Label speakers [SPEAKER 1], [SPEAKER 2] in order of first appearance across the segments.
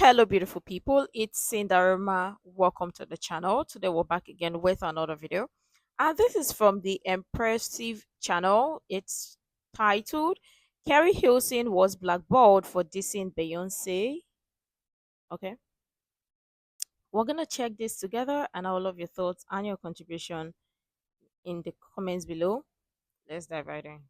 [SPEAKER 1] Hello, beautiful people. It's Sindafam. Welcome to the channel. Today we're back again with another video, and this is from the Impressive channel. It's titled "Keri Hilson was blackballed for dissing Beyonce." Okay, we're gonna check this together, and I will love your thoughts and your contribution in the comments below. Let's dive right in.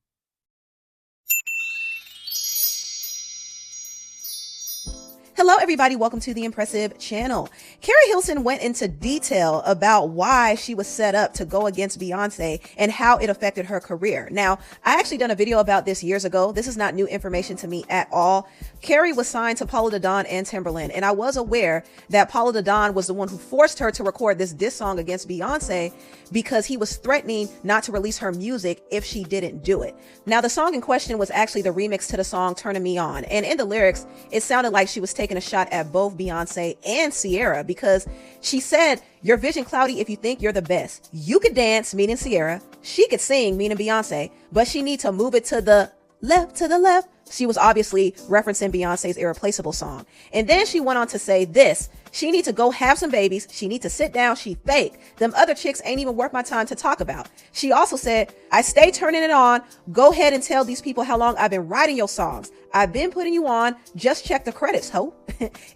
[SPEAKER 2] Hello, everybody. Welcome to the Impressive channel. Keri Hilson went into detail about why she was set up to go against Beyonce and how it affected her career. Now, I actually done a video about this years ago. This is not new information to me at all. Keri was signed to Polow and Timbaland, and I was aware that Polow was the one who forced her to record this diss song against Beyonce because he was threatening not to release her music if she didn't do it. Now, the song in question was actually the remix to the song Turning Me On, and in the lyrics, it sounded like she was taking a shot at both Beyonce and Ciara because she said, "Your vision cloudy if you think you're the best. You could dance," meaning Ciara. She could sing, meaning Beyonce, but she need to move it to the left, to the left. She was obviously referencing Beyonce's Irreplaceable song. And then she went on to say this: she need to go have some babies. She need to sit down. She fake. Them other chicks ain't even worth my time to talk about. She also said, "I stay turning it on. Go ahead and tell these people how long I've been writing your songs. I've been putting you on. Just check the credits, ho.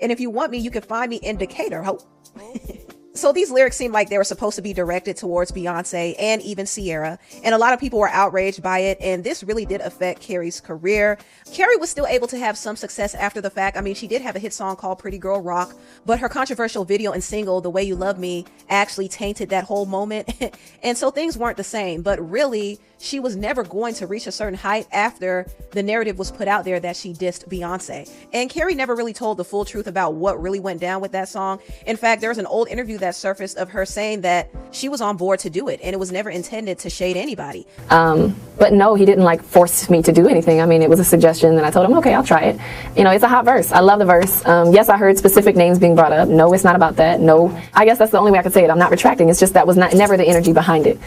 [SPEAKER 2] And if you want me, you can find me in Decatur, ho." So these lyrics seem like they were supposed to be directed towards Beyonce and even Ciara, and a lot of people were outraged by it, and this really did affect Keri's career. Keri was still able to have some success after the fact. I mean, she did have a hit song called Pretty Girl Rock, but her controversial video and single, The Way You Love Me, actually tainted that whole moment. And so things weren't the same, but really, she was never going to reach a certain height after the narrative was put out there that she dissed Beyonce. And Keri never really told the full truth about what really went down with that song. In fact, there's an old interview that surfaced of her saying that she was on board to do it and it was never intended to shade anybody.
[SPEAKER 3] But no, he didn't like force me to do anything. I mean, it was a suggestion and I told him, okay, I'll try it. You know, it's a hot verse. I love the verse. Yes, I heard specific names being brought up. No, it's not about that. No, I guess that's the only way I could say it. I'm not retracting. It's just that was never the energy behind it.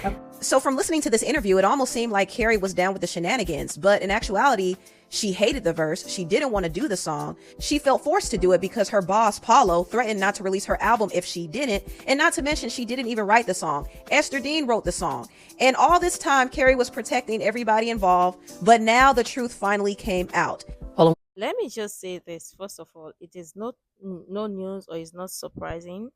[SPEAKER 2] So from listening to this interview, it almost seemed like Keri was down with the shenanigans, but in actuality, she hated the verse. She didn't want to do the song. She felt forced to do it because her boss, Polow, threatened not to release her album if she didn't. And not to mention, she didn't even write the song. Ester wrote the song. And all this time, Keri was protecting everybody involved. But now the truth finally came out.
[SPEAKER 3] Polow.
[SPEAKER 1] Let me just say this. First of all, it is no news or it's not surprising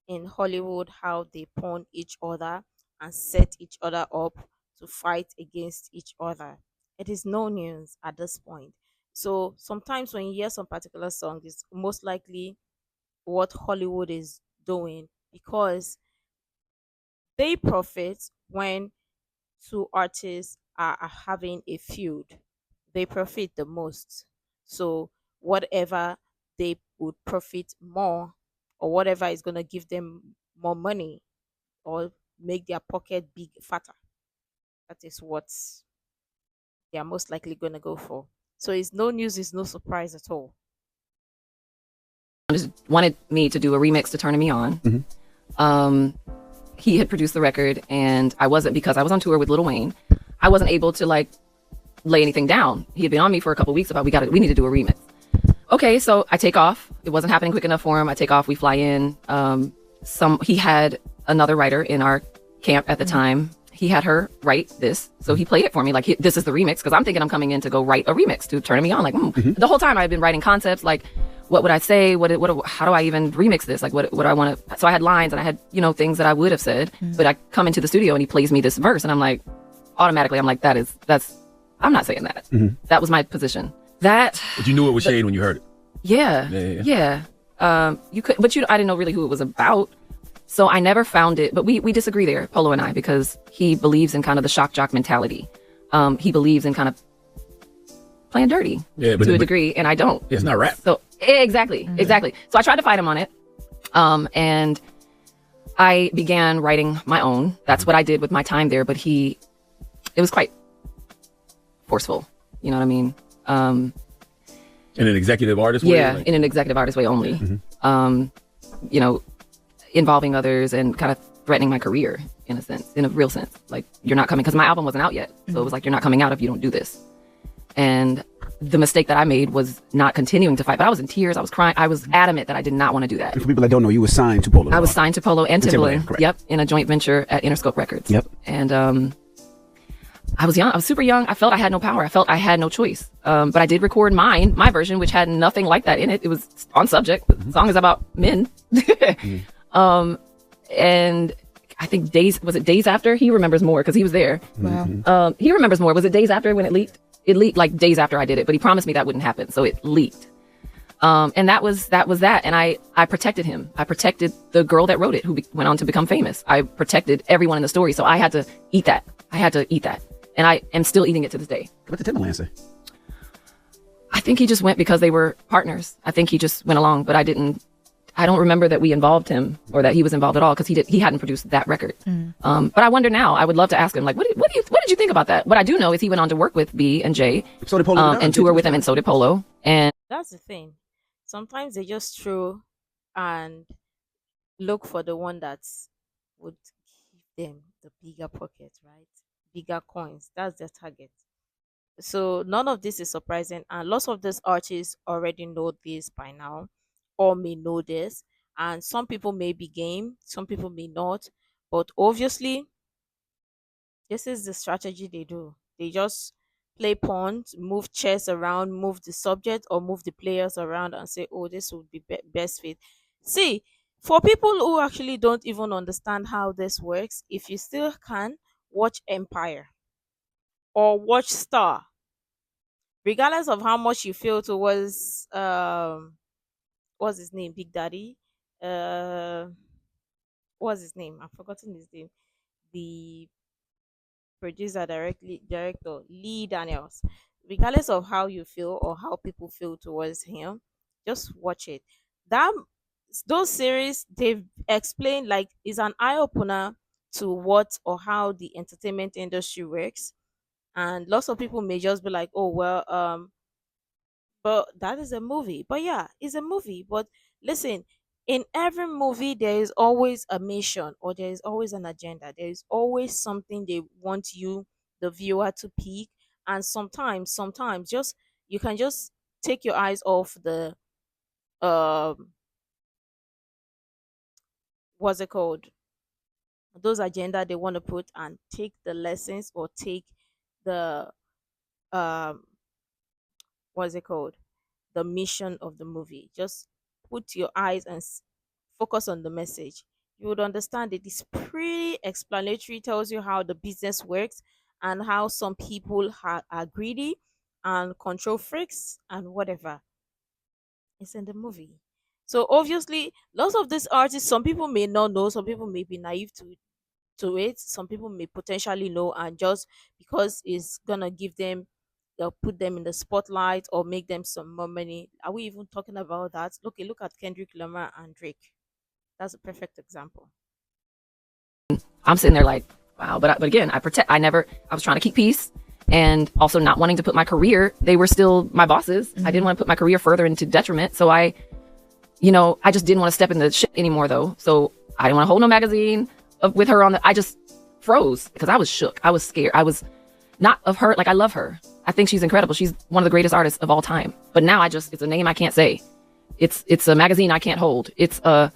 [SPEAKER 1] in Hollywood how they pawn each other and set each other up to fight against each other. It is no news at this point. So sometimes when you hear some particular song, it's most likely what Hollywood is doing because they profit when two artists are having a feud. They profit the most. So whatever they would profit more or whatever is going to give them more money or make their pocket big fatter, that is what they are most likely going to go for. So it's no news, it's no surprise at all.
[SPEAKER 3] Wanted me to do a remix to Turning Me On. He had produced the record and I wasn't, because I was on tour with Lil Wayne, I wasn't able to like lay anything down. He had been on me for a couple weeks about we need to do a remix. Okay, so I take off. It wasn't happening quick enough for him. I take off, we fly in. He had another writer in our camp at the time. He had her write this, so he played it for me like this is the remix, because I'm thinking I'm coming in to go write a remix to Turn Me On. Like the whole time I've been writing concepts like what would I say, how do I even remix this, like what do I want to. So I had lines and I had, you know, things that I would have said, but I come into the studio and he plays me this verse and I'm like, automatically I'm like, I'm not saying that. That was my position. But
[SPEAKER 4] you knew it was shade when you heard it.
[SPEAKER 3] Yeah. You could, but I didn't know really who it was about. So I never found it, but we disagree there, Polow and I, because he believes in kind of the shock jock mentality. He believes in kind of playing dirty to a degree, and I don't.
[SPEAKER 4] It's not rap. So
[SPEAKER 3] exactly. So I tried to fight him on it, and I began writing my own. That's what I did with my time there, but it was quite forceful. You know what I mean?
[SPEAKER 4] In an executive artist way?
[SPEAKER 3] Yeah, in an executive artist way only. You know, involving others and kind of threatening my career in a sense, in a real sense. Like, you're not coming, because my album wasn't out yet. So it was like, you're not coming out if you don't do this. And the mistake that I made was not continuing to fight. But I was in tears. I was crying. I was adamant that I did not want to do that.
[SPEAKER 5] And for people that don't know, you were signed to Polow.
[SPEAKER 3] I was signed to Polow and Timbaland.
[SPEAKER 5] Correct.
[SPEAKER 3] Yep, in a joint venture at Interscope Records.
[SPEAKER 5] Yep.
[SPEAKER 3] And I was young. I was super young. I felt I had no power. I felt I had no choice. But I did record my version, which had nothing like that in it. It was on subject. The song is about men. And I think days after? He remembers more because he was there.
[SPEAKER 2] Wow.
[SPEAKER 3] He remembers more. Was it days after when it leaked? It leaked like days after I did it, but he promised me that wouldn't happen. So it leaked. And that was that. And I protected him. I protected the girl that wrote it, who went on to become famous. I protected everyone in the story. So I had to eat that. And I am still eating it to this day.
[SPEAKER 5] What did Timbaland say?
[SPEAKER 3] I think he just went because they were partners. I think he just went along, but I don't remember that we involved him or that he was involved at all because he hadn't produced that record. But I wonder now. I would love to ask him, like, what did you think about that? What I do know is he went on to work with B and J,
[SPEAKER 5] So did Polow
[SPEAKER 3] and tour with him, and so did Polow. And
[SPEAKER 1] That's the thing. Sometimes they just throw and look for the one that would give them the bigger pocket, right? Bigger coins. That's their target. So none of this is surprising, and lots of these artists already know this by now, or may know this. And some people may be game, some people may not. But obviously, this is the strategy they do. They just play pawns, move chess around, move the subject or move the players around and say, oh, this would be, best fit. See, for people who actually don't even understand how this works, if you still can, watch Empire or watch Star. Regardless of how much you feel towards what's his name, Big Daddy, what's his name? I've forgotten his name. The director Lee Daniels. Regardless of how you feel or how people feel towards him, just watch it. That those series they've explained like is an eye opener to what or how the entertainment industry works. And lots of people may just be like, oh well, but that is a movie. But yeah, it's a movie. But listen, in every movie, there is always a mission or there is always an agenda. There is always something they want you, the viewer, to pick. And sometimes, just you can just take your eyes off the what's it called? Those agenda they want to put and take the lessons or take the um what's it called? The mission of the movie. Just put your eyes and focus on the message. You would understand it is pretty explanatory, tells you how the business works and how some people are greedy and control freaks and whatever. It's in the movie. So obviously, lots of these artists, some people may not know, some people may be naive to it, some people may potentially know, and just because it's gonna give them, they'll put them in the spotlight or make them some more money. Are we even talking about that? Look at Kendrick Lamar and Drake. That's a perfect example.
[SPEAKER 3] I'm sitting there like, wow. But again, I was trying to keep peace and also not wanting to put my career, they were still my bosses. I didn't want to put my career further into detriment. So I just didn't want to step in the shit anymore though. So I didn't want to hold no magazine with her I just froze because I was shook. I was scared. I was not of her. Like I love her. I think she's incredible. She's one of the greatest artists of all time. But now it's a name I can't say. It's a magazine I can't hold. It's a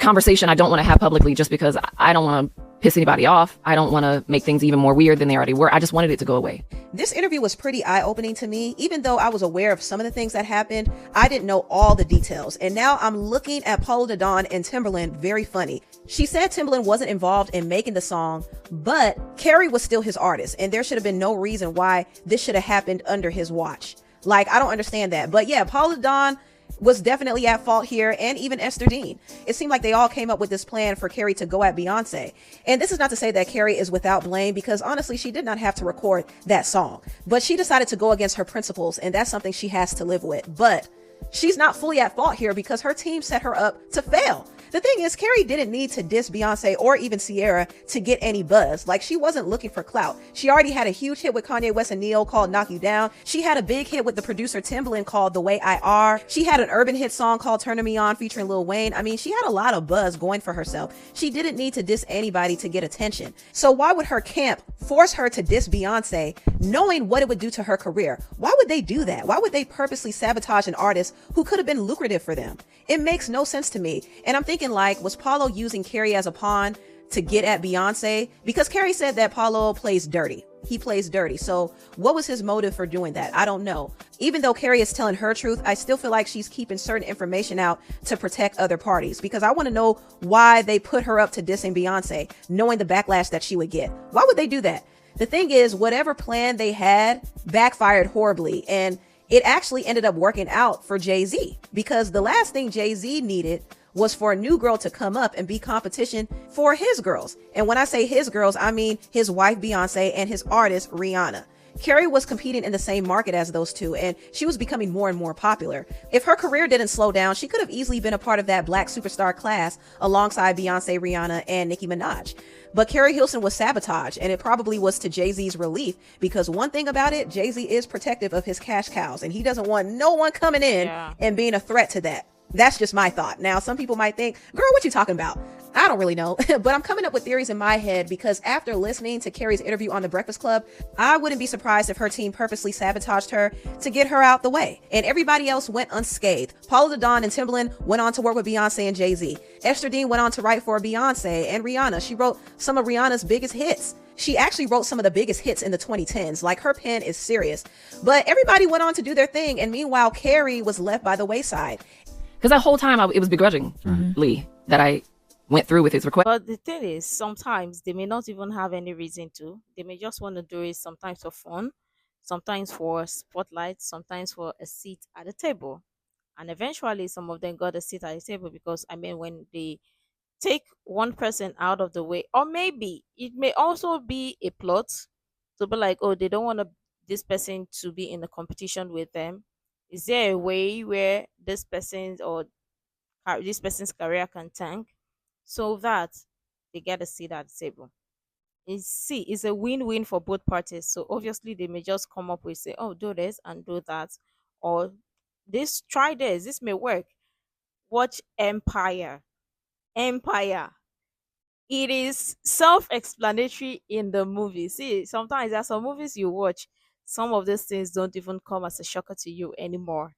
[SPEAKER 3] conversation I don't want to have publicly just because I don't want to piss anybody off. I don't want to make things even more weird than they already were. I just wanted it to go away.
[SPEAKER 2] This interview was pretty eye-opening to me. Even though I was aware of some of the things that happened, I didn't know all the details. And now I'm looking at Polow and Timbaland very funny. She said Timbaland wasn't involved in making the song, but Keri was still his artist. And there should have been no reason why this should have happened under his watch. Like, I don't understand that. But yeah, Polow was definitely at fault here, and even Ester. It seemed like they all came up with this plan for Keri to go at Beyonce. And this is not to say that Keri is without blame, because honestly, she did not have to record that song. But she decided to go against her principles, and that's something she has to live with. But she's not fully at fault here because her team set her up to fail. The thing is, Keri didn't need to diss Beyonce or even Ciara to get any buzz. Like, she wasn't looking for clout. She already had a huge hit with Kanye West and Ne-Yo called Knock You Down. She had a big hit with the producer Timbaland called The Way I Are. She had an urban hit song called Turnin' Me On featuring Lil Wayne. I mean, she had a lot of buzz going for herself. She didn't need to diss anybody to get attention. So why would her camp force her to diss Beyonce, knowing what it would do to her career? Why would they do that? Why would they purposely sabotage an artist who could have been lucrative for them? It makes no sense to me. And I'm thinking, like, was Polow using Keri as a pawn to get at Beyonce? Because Keri said that Polow plays dirty. He plays dirty. So what was his motive for doing that? I don't know. Even though Keri is telling her truth, I still feel like she's keeping certain information out to protect other parties, because I want to know why they put her up to dissing Beyonce, knowing the backlash that she would get. Why would they do that? The thing is, whatever plan they had backfired horribly, and it actually ended up working out for Jay-Z, because the last thing Jay-Z needed was for a new girl to come up and be competition for his girls. And when I say his girls, I mean his wife Beyonce and his artist Rihanna. Keri was competing in the same market as those two, and she was becoming more and more popular. If her career didn't slow down, she could have easily been a part of that Black superstar class alongside Beyonce, Rihanna, and Nicki Minaj. But Keri Hilson was sabotaged, and it probably was to Jay-Z's relief, because one thing about it, Jay-Z is protective of his cash cows, and he doesn't want no one coming in and being a threat to that. That's just my thought. Now, some people might think, girl, what you talking about? I don't really know, but I'm coming up with theories in my head, because after listening to Keri's interview on The Breakfast Club, I wouldn't be surprised if her team purposely sabotaged her to get her out the way. And everybody else went unscathed. Polow da Don and Timbaland went on to work with Beyonce and Jay-Z. Ester went on to write for Beyonce and Rihanna. She wrote some of Rihanna's biggest hits. She actually wrote some of the biggest hits in the 2010s. Like, her pen is serious. But everybody went on to do their thing, and meanwhile, Keri was left by the wayside.
[SPEAKER 3] Because that whole time it was begrudgingly that I went through with his request.
[SPEAKER 1] But the thing is, sometimes they may not even have any reason to. They may just want to do it sometimes for fun, sometimes for spotlight, sometimes for a seat at the table. And eventually, some of them got a seat at the table because, I mean, when they take one person out of the way, or maybe it may also be a plot to be like, oh, they don't want this person to be in a competition with them. Is there a way where this person's career can tank so that they get a seat at the table? It's a win-win for both parties. So obviously they may just come up with, say, oh, do this and do that, or try this may work. Watch Empire. It is self-explanatory in the movie. See, sometimes there are some movies you watch, some of these things don't even come as a shocker to you anymore.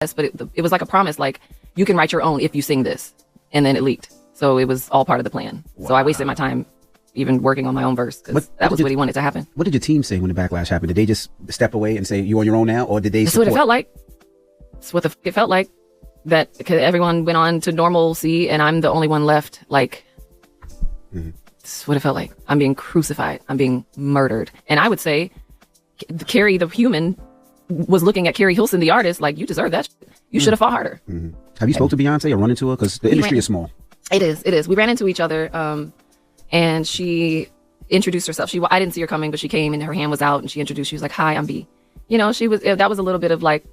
[SPEAKER 3] Yes, but it was like a promise, like, you can write your own if you sing this. And then it leaked. So it was all part of the plan. Wow. So I wasted my time even working on my own verse, because that was what he wanted to happen.
[SPEAKER 5] What did your team say when the backlash happened? Did they just step away and say, you on your own now? Or did they
[SPEAKER 3] That's what it felt like. That's what it felt like. That everyone went on to normalcy and I'm the only one left. Like, that's what it felt like. I'm being crucified. I'm being murdered. And I would say Keri, the human, was looking at Keri Hilson, the artist, like, you deserve that. You should have fought harder.
[SPEAKER 5] Have you spoke to Beyonce or run into her? Because the industry is small.
[SPEAKER 3] It is. We ran into each other, and she introduced herself. I didn't see her coming, but she came and her hand was out and she introduced. She was like, "Hi, I'm B." You know, that was a little bit of like,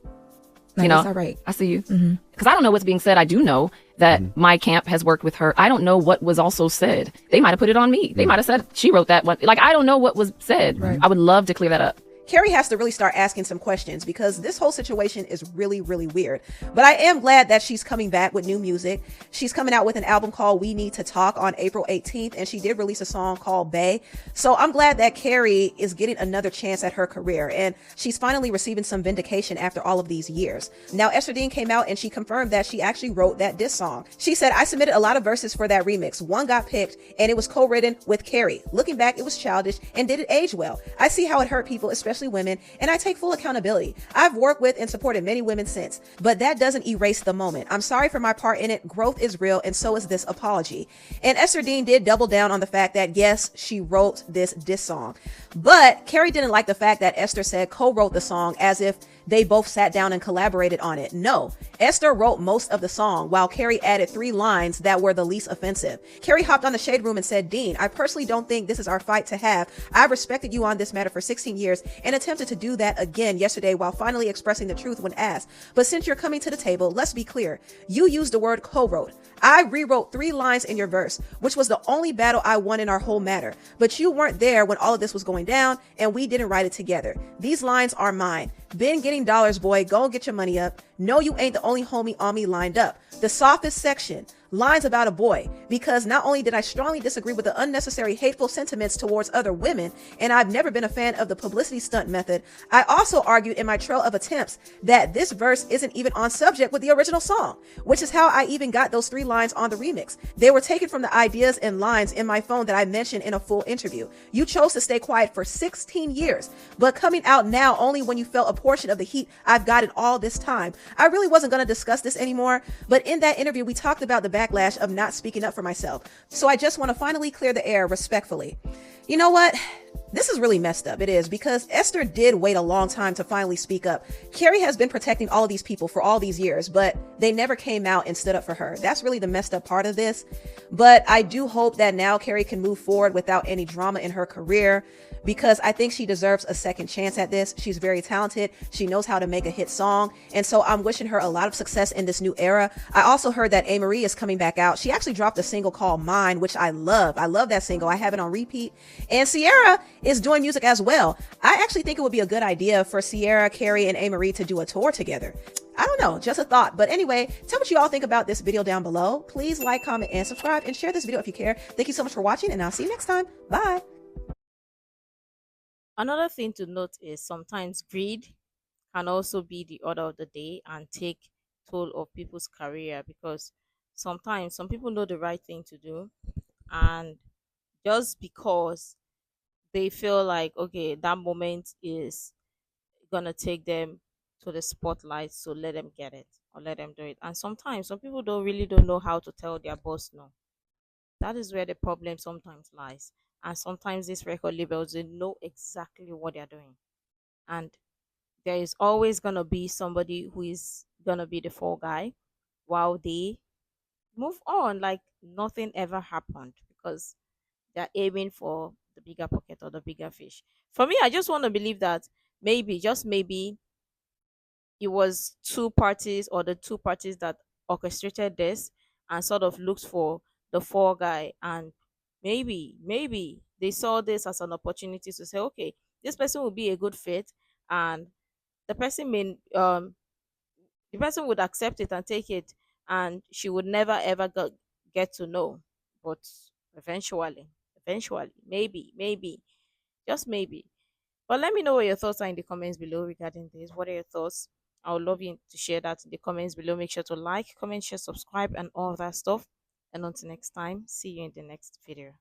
[SPEAKER 3] you know, all right, I see you. Because I don't know what's being said. I do know that my camp has worked with her. I don't know what was also said. They might have put it on me. They might have said she wrote that one. Like, I don't know what was said. I would love to clear that up.
[SPEAKER 2] Keri has to really start asking some questions, because this whole situation is really, really weird. But I am glad that she's coming back with new music. She's coming out with an album called We Need to Talk on April 18th, and she did release a song called Bay. So I'm glad that Keri is getting another chance at her career, and she's finally receiving some vindication after all of these years. Now, Ester came out and she confirmed that she actually wrote that diss song. She said, "I submitted a lot of verses for that remix. One got picked, and it was co-written with Keri. Looking back, it was childish and didn't age well. I see how it hurt people, especially women, and I take full accountability. I've worked with and supported many women since, but that doesn't erase the moment. I'm sorry for my part in it. Growth is real, and so is this apology." And Ester did double down on the fact that, yes, she wrote this diss song. But Keri didn't like the fact that Ester said co-wrote the song, as if they both sat down and collaborated on it. No, Ester wrote most of the song, while Keri added 3 lines that were the least offensive. Keri hopped on the Shade Room and said, "Dean, I personally don't think this is our fight to have. I've respected you on this matter for 16 years, and attempted to do that again yesterday while finally expressing the truth when asked. But since you're coming to the table, let's be clear. You used the word co-wrote. I rewrote 3 lines in your verse, which was the only battle I won in our whole matter. But you weren't there when all of this was going down, and we didn't write it together. These lines are mine. Been getting dollars, boy. Go get your money up. No, you ain't the only homie on me lined up. The softest section. Lines about a boy, because not only did I strongly disagree with the unnecessary hateful sentiments towards other women, and I've never been a fan of the publicity stunt method, I also argued in my trail of attempts that this verse isn't even on subject with the original song, which is how I even got those 3 lines on the remix. They were taken from the ideas and lines in my phone that I mentioned in a full interview. You chose to stay quiet for 16 years, but coming out now only when you felt a portion of the heat I've gotten all this time. I really wasn't going to discuss this anymore, but in that interview, we talked about the backlash of not speaking up for myself. So I just want to finally clear the air respectfully. You know what? This is really messed up. It is, because Esther did wait a long time to finally speak up. Keri has been protecting all of these people for all these years, but they never came out and stood up for her. That's really the messed up part of this. But I do hope that now Keri can move forward without any drama in her career, because I think she deserves a second chance at this. She's very talented. She knows how to make a hit song. And so I'm wishing her a lot of success in this new era. I also heard that A. Marie is coming back out. She actually dropped a single called Mine, which I love. I love that single. I have it on repeat. And Sierra is doing music as well. I actually think it would be a good idea for Sierra, Keri, and A. Marie to do a tour together. I don't know, just a thought. But anyway, tell what you all think about this video down below. Please like, comment, and subscribe, and share this video if you care. Thank you so much for watching, and I'll see you next time. Bye.
[SPEAKER 1] Another thing to note is sometimes greed can also be the order of the day and take toll of people's career, because sometimes some people know the right thing to do, and just because they feel like, okay, that moment is gonna take them to the spotlight, so let them get it or let them do it. And sometimes some people don't know how to tell their boss no. That is where the problem sometimes lies. And sometimes these record labels, they know exactly what they're doing, and there is always gonna be somebody who is gonna be the fall guy while they move on like nothing ever happened, because they're aiming for the bigger pocket or the bigger fish. For me, I just want to believe that maybe, just maybe, it was two parties, or the 2 parties that orchestrated this and sort of looked for the fall guy, and maybe they saw this as an opportunity to say, okay, this person will be a good fit, and the person may the person would accept it and take it, and she would never ever get to know. But eventually, maybe, just maybe. But let me know what your thoughts are in the comments below regarding this. What are your thoughts? I would love you to share that in the comments below. Make sure to like, comment, share, subscribe, and all that stuff. And until next time, see you in the next video.